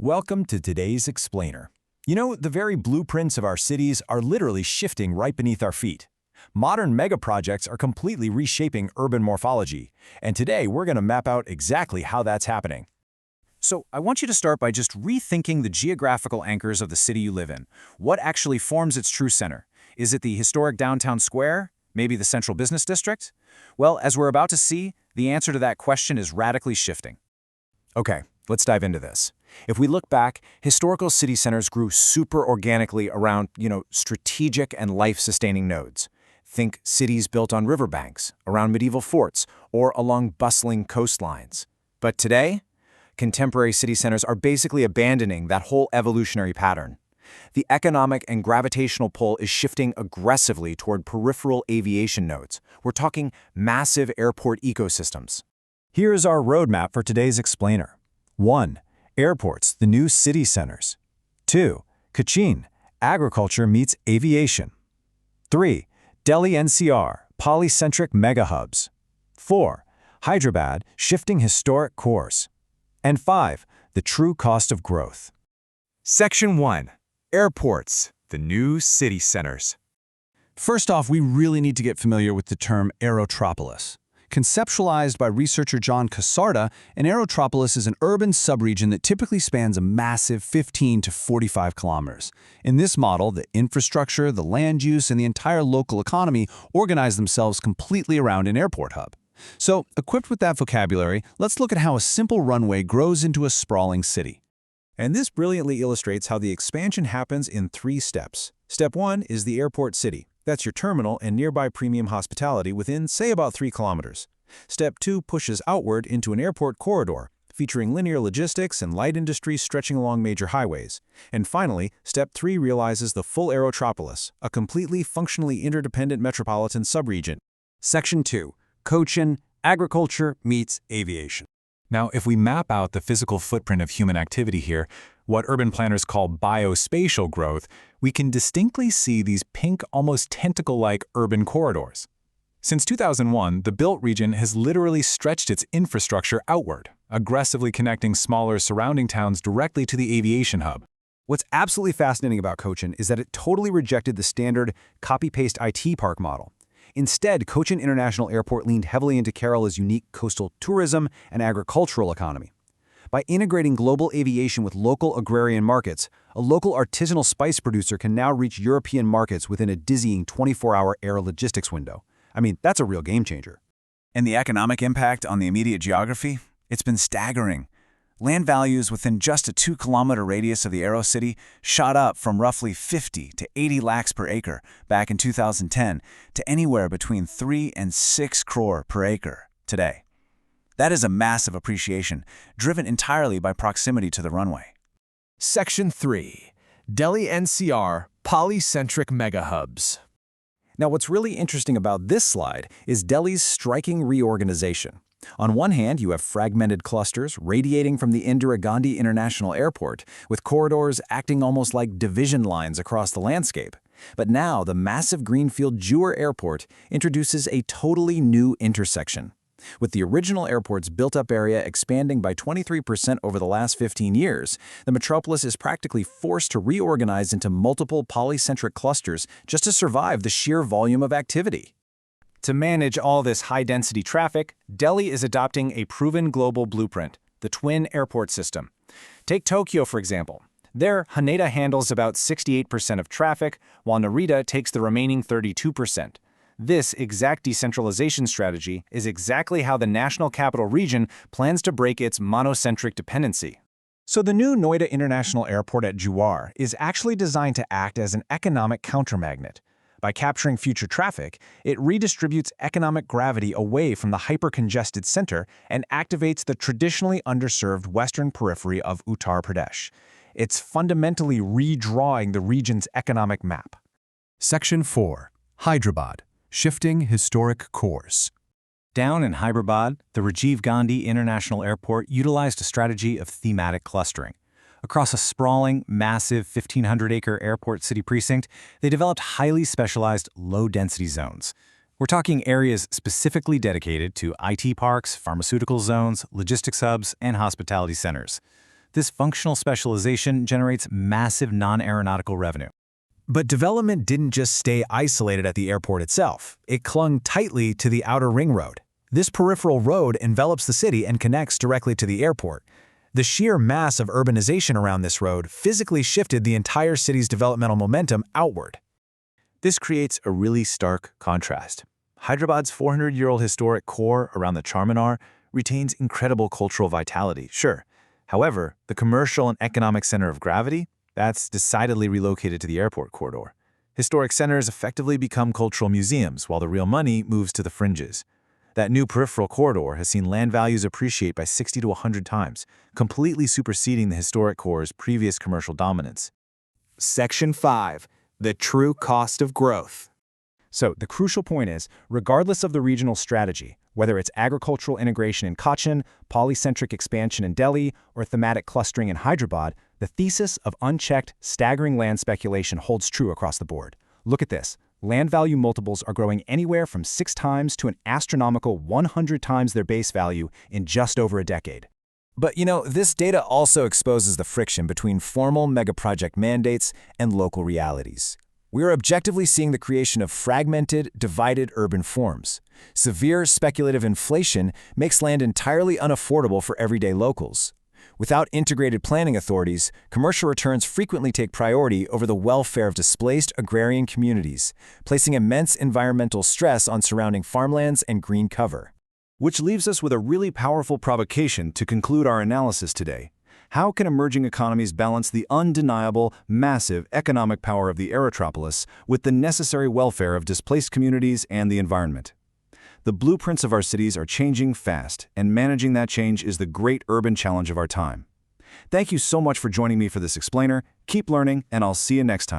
Welcome to today's Explainer. You know, the very blueprints of our cities are literally shifting right beneath our feet. Modern megaprojects are completely reshaping urban morphology, and today we're going to map out exactly how that's happening. So I want you to start by just rethinking the geographical anchors of the city you live in. What actually forms its true center? Is it the historic downtown square? Maybe the central business district? Well, as we're about to see, the answer to that question is radically shifting. Okay, let's dive into this. If we look back, historical city centers grew super organically around, strategic and life-sustaining nodes. Think cities built on riverbanks, around medieval forts, or along bustling coastlines. But today, contemporary city centers are basically abandoning that whole evolutionary pattern. The economic and gravitational pull is shifting aggressively toward peripheral aviation nodes. We're talking massive airport ecosystems. Here is our roadmap for today's Explainer. 1. Airports, the new city centers. 2. Cochin, agriculture meets aviation. 3. Delhi NCR, polycentric megahubs. 4. Hyderabad, shifting historic course. And 5. The true cost of growth. Section 1. Airports, the new city centers. First off, we really need to get familiar with the term Aerotropolis. Conceptualized by researcher John Casarda, an aerotropolis is an urban subregion that typically spans a massive 15 to 45 kilometers. In this model, the infrastructure, the land use, and the entire local economy organize themselves completely around an airport hub. So, equipped with that vocabulary, let's look at how a simple runway grows into a sprawling city. And this brilliantly illustrates how the expansion happens in 3 steps. Step 1 is the airport city. That's your terminal and nearby premium hospitality within, say, about 3 kilometers. Step 2 pushes outward into an airport corridor, featuring linear logistics and light industry stretching along major highways. And finally, Step 3 realizes the full Aerotropolis, a completely functionally interdependent metropolitan subregion. Section 2. Cochin, agriculture meets aviation. Now, if we map out the physical footprint of human activity here, what urban planners call biospatial growth, we can distinctly see these pink, almost tentacle-like urban corridors. Since 2001, the built region has literally stretched its infrastructure outward, aggressively connecting smaller surrounding towns directly to the aviation hub. What's absolutely fascinating about Cochin is that it totally rejected the standard copy-paste IT park model. Instead, Cochin International Airport leaned heavily into Kerala's unique coastal tourism and agricultural economy. By integrating global aviation with local agrarian markets, a local artisanal spice producer can now reach European markets within a dizzying 24-hour air logistics window. I mean, that's a real game changer. And the economic impact on the immediate geography? It's been staggering. Land values within just a 2-kilometer radius of the Aero City shot up from roughly 50 to 80 lakhs per acre back in 2010 to anywhere between 3 and 6 crore per acre today. That is a massive appreciation, driven entirely by proximity to the runway. Section 3. Delhi NCR, polycentric megahubs. Now, what's really interesting about this slide is Delhi's striking reorganization. On one hand, you have fragmented clusters radiating from the Indira Gandhi International Airport, with corridors acting almost like division lines across the landscape. But now, the massive greenfield Jewar Airport introduces a totally new intersection. With the original airport's built-up area expanding by 23% over the last 15 years, the metropolis is practically forced to reorganize into multiple polycentric clusters just to survive the sheer volume of activity. To manage all this high-density traffic, Delhi is adopting a proven global blueprint, the twin airport system. Take Tokyo, for example. There, Haneda handles about 68% of traffic, while Narita takes the remaining 32%. This exact decentralization strategy is exactly how the National Capital Region plans to break its monocentric dependency. So the new Noida International Airport at Jewar is actually designed to act as an economic countermagnet. By capturing future traffic, it redistributes economic gravity away from the hyper-congested center and activates the traditionally underserved western periphery of Uttar Pradesh. It's fundamentally redrawing the region's economic map. Section 4. Hyderabad, shifting historic course. Down in Hyderabad, the Rajiv Gandhi International Airport utilized a strategy of thematic clustering. Across a sprawling, massive 1,500-acre airport city precinct, they developed highly specialized, low-density zones. We're talking areas specifically dedicated to IT parks, pharmaceutical zones, logistics hubs, and hospitality centers. This functional specialization generates massive non-aeronautical revenue. But development didn't just stay isolated at the airport itself. It clung tightly to the outer ring road. This peripheral road envelops the city and connects directly to the airport. The sheer mass of urbanization around this road physically shifted the entire city's developmental momentum outward. This creates a really stark contrast. Hyderabad's 400-year-old historic core around the Charminar retains incredible cultural vitality, sure. However, the commercial and economic center of gravity, that's decidedly relocated to the airport corridor. Historic centers effectively become cultural museums while the real money moves to the fringes. That new peripheral corridor has seen land values appreciate by 60 to 100 times, completely superseding the historic core's previous commercial dominance. Section 5. The true cost of growth. So the crucial point is, regardless of the regional strategy, whether it's agricultural integration in Cochin, polycentric expansion in Delhi, or thematic clustering in Hyderabad, the thesis of unchecked, staggering land speculation holds true across the board. Look at this. Land value multiples are growing anywhere from 6 times to an astronomical 100 times their base value in just over a decade. But this data also exposes the friction between formal megaproject mandates and local realities. We are objectively seeing the creation of fragmented, divided urban forms. Severe speculative inflation makes land entirely unaffordable for everyday locals. Without integrated planning authorities, commercial returns frequently take priority over the welfare of displaced agrarian communities, placing immense environmental stress on surrounding farmlands and green cover. Which leaves us with a really powerful provocation to conclude our analysis today. How can emerging economies balance the undeniable, massive economic power of the Aerotropolis with the necessary welfare of displaced communities and the environment? The blueprints of our cities are changing fast, and managing that change is the great urban challenge of our time. Thank you so much for joining me for this explainer. Keep learning, and I'll see you next time.